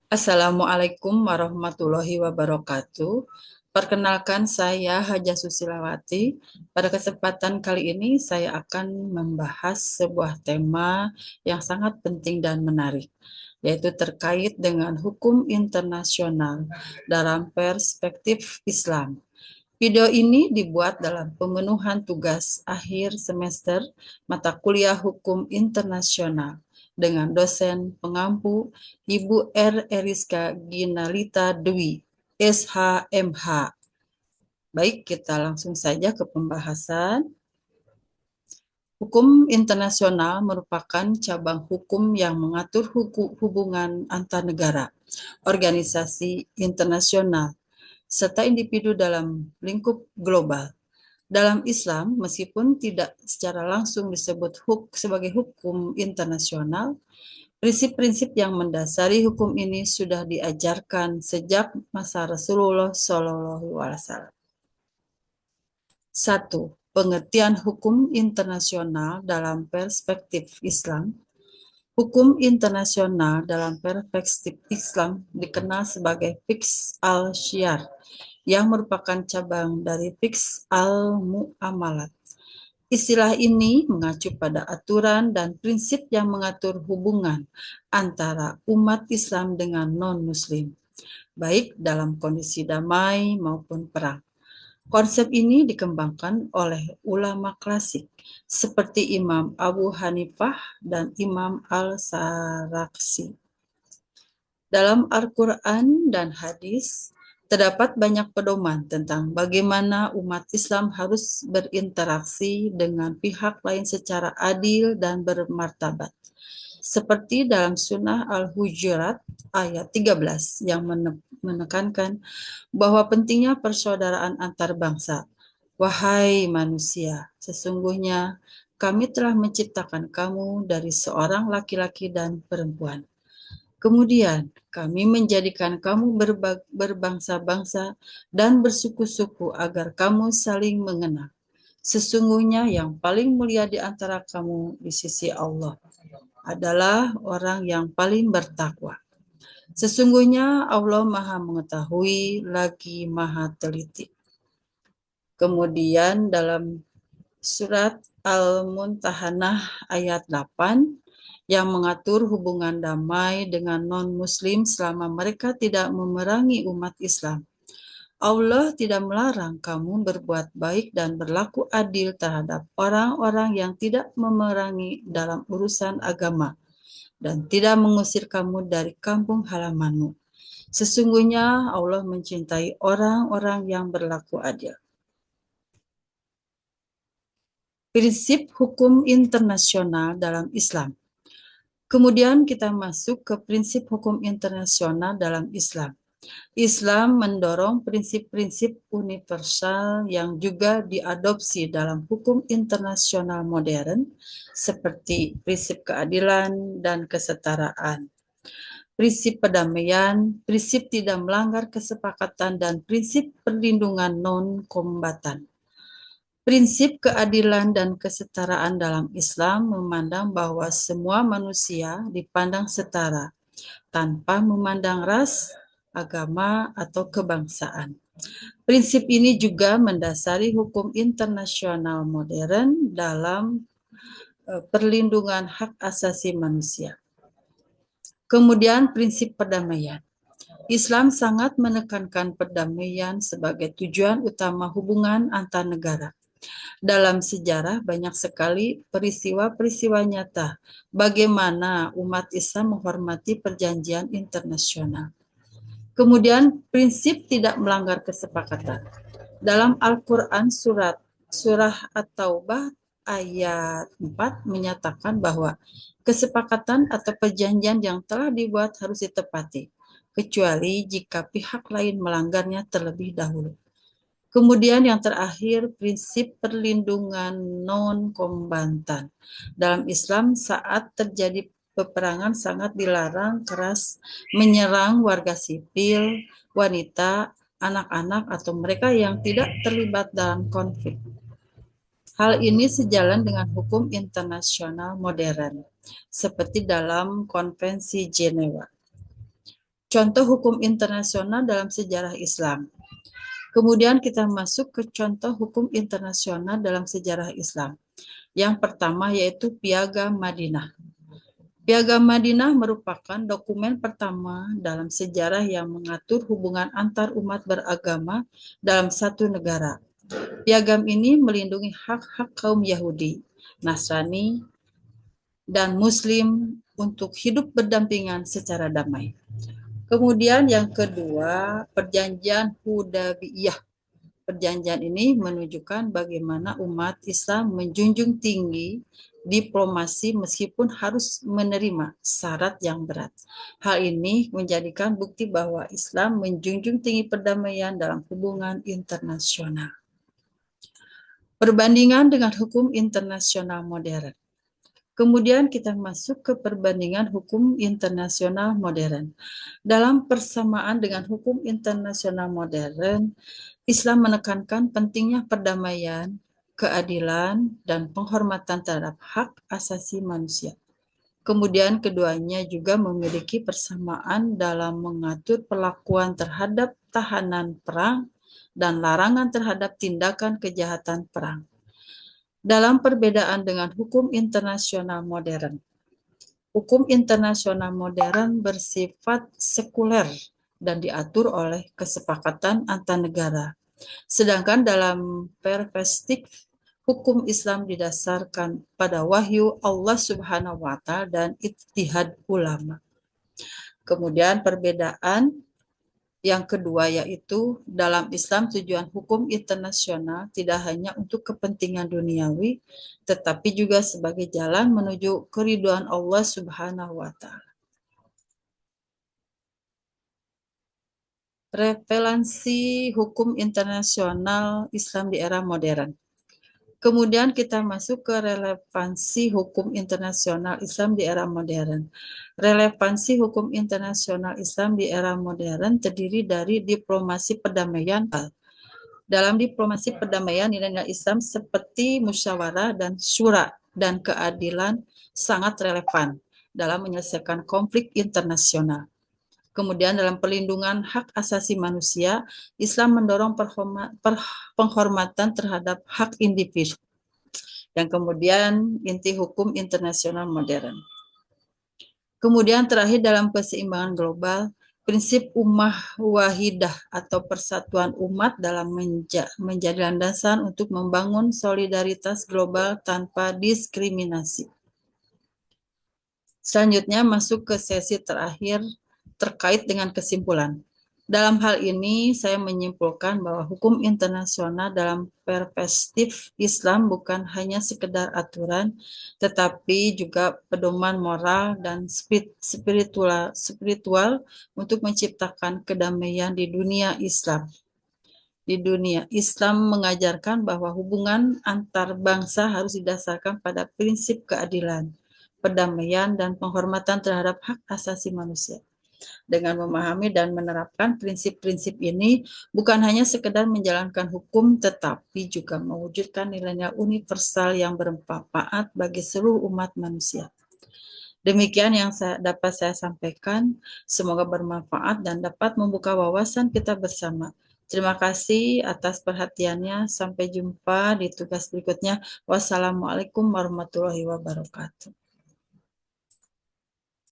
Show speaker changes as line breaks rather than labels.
Assalamualaikum warahmatullahi wabarakatuh. Perkenalkan saya Haja Susilawati. Pada kesempatan kali ini saya akan membahas sebuah tema yang sangat penting dan menarik, yaitu terkait dengan hukum internasional dalam perspektif Islam. Video ini dibuat dalam pemenuhan tugas akhir semester mata kuliah Hukum Internasional dengan dosen pengampu Ibu R. Eriska Ginalita Dwi, SHMH. Baik, kita langsung saja ke pembahasan. Hukum internasional merupakan cabang hukum yang mengatur hubungan antar negara, organisasi internasional, serta individu dalam lingkup global. Dalam Islam, meskipun tidak secara langsung disebut sebagai hukum internasional, prinsip-prinsip yang mendasari hukum ini sudah diajarkan sejak masa Rasulullah Shallallahu Alaihi Wasallam. 1. Pengertian hukum internasional dalam perspektif Islam. Hukum internasional dalam perspektif Islam dikenal sebagai fiqh al-syar, yang merupakan cabang dari fiqh al-mu'amalat. Istilah ini mengacu pada aturan dan prinsip yang mengatur hubungan antara umat Islam dengan non-Muslim, baik dalam kondisi damai maupun perang. Konsep ini dikembangkan oleh ulama klasik seperti Imam Abu Hanifah dan Imam Al-Sarakhsi. Dalam Al-Quran dan hadis, terdapat banyak pedoman tentang bagaimana umat Islam harus berinteraksi dengan pihak lain secara adil dan bermartabat. Seperti dalam Sunnah Al-Hujurat ayat 13 yang menekankan bahwa pentingnya persaudaraan antar bangsa. Wahai manusia, sesungguhnya kami telah menciptakan kamu dari seorang laki-laki dan perempuan. Kemudian kami menjadikan kamu berbangsa-bangsa dan bersuku-suku agar kamu saling mengenal. Sesungguhnya yang paling mulia di antara kamu di sisi Allah adalah orang yang paling bertakwa. Sesungguhnya Allah Maha Mengetahui lagi Maha Teliti. Kemudian dalam surat Al-Mumtahanah ayat 8 yang mengatur hubungan damai dengan non-muslim selama mereka tidak memerangi umat Islam. Allah tidak melarang kamu berbuat baik dan berlaku adil terhadap orang-orang yang tidak memerangi dalam urusan agama dan tidak mengusir kamu dari kampung halamanmu. Sesungguhnya Allah mencintai orang-orang yang berlaku adil. Prinsip hukum internasional dalam Islam. Kemudian kita masuk ke prinsip hukum internasional dalam Islam. Islam mendorong prinsip-prinsip universal yang juga diadopsi dalam hukum internasional modern seperti prinsip keadilan dan kesetaraan, prinsip perdamaian, prinsip tidak melanggar kesepakatan, dan prinsip perlindungan non-kombatan. Prinsip keadilan dan kesetaraan dalam Islam memandang bahwa semua manusia dipandang setara, tanpa memandang ras, agama, atau kebangsaan. Prinsip ini juga mendasari hukum internasional modern dalam perlindungan hak asasi manusia. Kemudian prinsip perdamaian. Islam sangat menekankan perdamaian sebagai tujuan utama hubungan antar negara. Dalam sejarah banyak sekali peristiwa-peristiwa nyata bagaimana umat Islam menghormati perjanjian internasional. Kemudian prinsip tidak melanggar kesepakatan. Dalam Al-Quran surah At-Taubah ayat 4 menyatakan bahwa kesepakatan atau perjanjian yang telah dibuat harus ditepati, kecuali jika pihak lain melanggarnya terlebih dahulu. Kemudian yang terakhir, prinsip perlindungan non-kombatan. Dalam Islam saat terjadi peperangan sangat dilarang keras menyerang warga sipil, wanita, anak-anak, atau mereka yang tidak terlibat dalam konflik. Hal ini sejalan dengan hukum internasional modern, seperti dalam Konvensi Jenewa. contoh hukum internasional dalam sejarah Islam. Kemudian kita masuk ke contoh hukum internasional dalam sejarah Islam. Yang pertama yaitu Piagam Madinah. Piagam Madinah merupakan dokumen pertama dalam sejarah yang mengatur hubungan antar umat beragama dalam satu negara. Piagam ini melindungi hak-hak kaum Yahudi, Nasrani, dan Muslim untuk hidup berdampingan secara damai. Kemudian yang kedua, Perjanjian Hudaybiyah. Perjanjian ini menunjukkan bagaimana umat Islam menjunjung tinggi diplomasi meskipun harus menerima syarat yang berat. Hal ini menjadikan bukti bahwa Islam menjunjung tinggi perdamaian dalam hubungan internasional. Perbandingan dengan hukum internasional modern. Kemudian kita masuk ke perbandingan hukum internasional modern. Dalam persamaan dengan hukum internasional modern, Islam menekankan pentingnya perdamaian, keadilan, dan penghormatan terhadap hak asasi manusia. Kemudian keduanya juga memiliki persamaan dalam mengatur perlakuan terhadap tahanan perang dan larangan terhadap tindakan kejahatan perang. Dalam perbedaan dengan hukum internasional modern, hukum internasional modern bersifat sekuler dan diatur oleh kesepakatan antar negara. Sedangkan dalam perspektif hukum Islam didasarkan pada wahyu Allah Subhanahu wa Ta'ala dan ijtihad ulama. Kemudian perbedaan yang kedua yaitu dalam Islam tujuan hukum internasional tidak hanya untuk kepentingan duniawi, tetapi juga sebagai jalan menuju keridhaan Allah Subhanahu wa Ta'ala. Relevansi hukum internasional Islam di era modern. Kemudian kita masuk ke relevansi hukum internasional Islam di era modern. Relevansi hukum internasional Islam di era modern terdiri dari diplomasi perdamaian. Dalam diplomasi perdamaian, nilai-nilai Islam seperti musyawarah dan syura dan keadilan sangat relevan dalam menyelesaikan konflik internasional. Kemudian dalam perlindungan hak asasi manusia, Islam mendorong penghormatan terhadap hak individu. Yang kemudian inti hukum internasional modern. Kemudian terakhir dalam keseimbangan global, prinsip ummah wahidah atau persatuan umat dalam menjadi landasan untuk membangun solidaritas global tanpa diskriminasi. Selanjutnya masuk ke sesi terakhir terkait dengan kesimpulan. Dalam hal ini, saya menyimpulkan bahwa hukum internasional dalam perspektif Islam bukan hanya sekedar aturan, tetapi juga pedoman moral dan spiritual untuk menciptakan kedamaian di dunia Islam. Di dunia Islam mengajarkan bahwa hubungan antar bangsa harus didasarkan pada prinsip keadilan, perdamaian, dan penghormatan terhadap hak asasi manusia. Dengan memahami dan menerapkan prinsip-prinsip ini, bukan hanya sekedar menjalankan hukum, tetapi juga mewujudkan nilai-nilai universal yang bermanfaat bagi seluruh umat manusia. Demikian yang dapat saya sampaikan. Semoga bermanfaat dan dapat membuka wawasan kita bersama. Terima kasih atas perhatiannya. Sampai jumpa di tugas berikutnya. Wassalamualaikum warahmatullahi wabarakatuh.